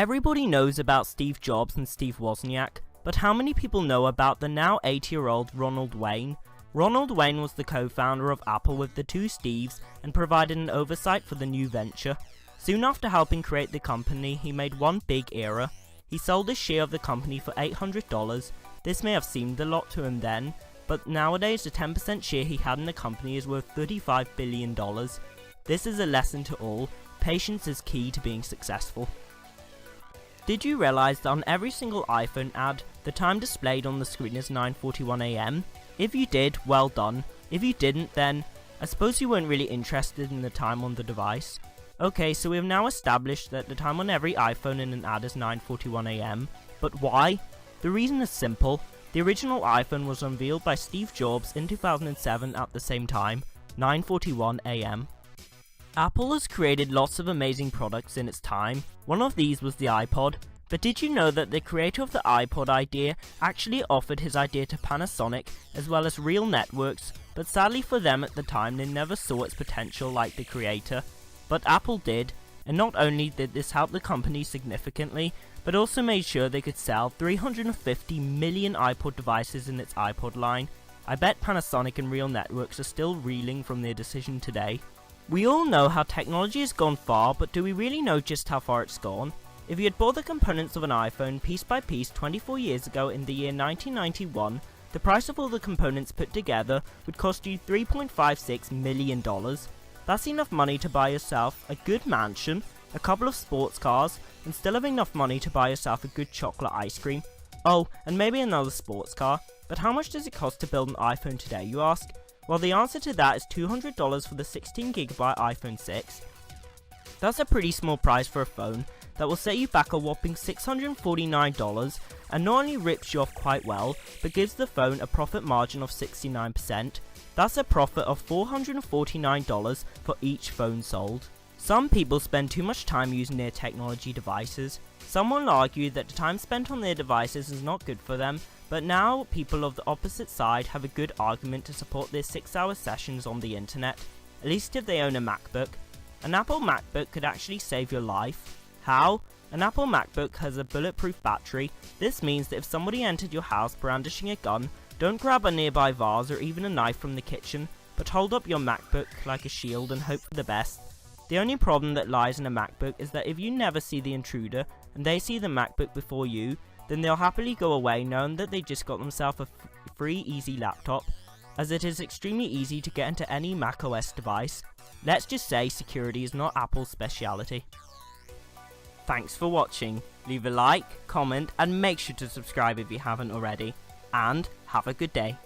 Everybody knows about Steve Jobs and Steve Wozniak, but how many people know about the now 80-year-old Ronald Wayne? Ronald Wayne was the co-founder of Apple with the two Steves and provided an oversight for the new venture. Soon after helping create the company, he made one big error. He sold his share of the company for $800. This may have seemed a lot to him then, but nowadays the 10% share he had in the company is worth $35 billion. This is a lesson to all. Patience is key to being successful. Did you realize that on every single iPhone ad, the time displayed on the screen is 9:41 AM? If you did, well done. If you didn't, then I suppose you weren't really interested in the time on the device. Okay, so we have now established that the time on every iPhone in an ad is 9:41 AM. But why? The reason is simple. The original iPhone was unveiled by Steve Jobs in 2007 at the same time, 9:41 AM. Apple has created lots of amazing products in its time. One of these was the iPod. But did you know that the creator of the iPod idea actually offered his idea to Panasonic as well as Real Networks, but sadly for them at the time they never saw its potential like the creator. But Apple did, and not only did this help the company significantly, but also made sure they could sell 350 million iPod devices in its iPod line. I bet Panasonic and Real Networks are still reeling from their decision today. We all know how technology has gone far, but do we really know just how far it's gone? If you had bought the components of an iPhone piece by piece 24 years ago in the year 1991, the price of all the components put together would cost you $3.56 million. That's enough money to buy yourself a good mansion, a couple of sports cars, and still have enough money to buy yourself a good chocolate ice cream. Oh, and maybe another sports car. But how much does it cost to build an iPhone today, you ask? Well, the answer to that is $200 for the 16GB iPhone 6. That's a pretty small price for a phone that will set you back a whopping $649 and not only rips you off quite well, but gives the phone a profit margin of 69%. That's a profit of $449 for each phone sold. Some people spend too much time using their technology devices. Some will argue that the time spent on their devices is not good for them, but now people of the opposite side have a good argument to support their 6-hour sessions on the internet, at least if they own a MacBook. An Apple MacBook could actually save your life. How? An Apple MacBook has a bulletproof battery. This means that if somebody entered your house brandishing a gun, don't grab a nearby vase or even a knife from the kitchen, but hold up your MacBook like a shield and hope for the best. The only problem that lies in a MacBook is that if you never see the intruder and they see the MacBook before you, then they'll happily go away knowing that they just got themselves a free easy laptop, as it is extremely easy to get into any macOS device. Let's just say security is not Apple's speciality. Thanks for watching. Leave a like, comment, and make sure to subscribe if you haven't already. And have a good day.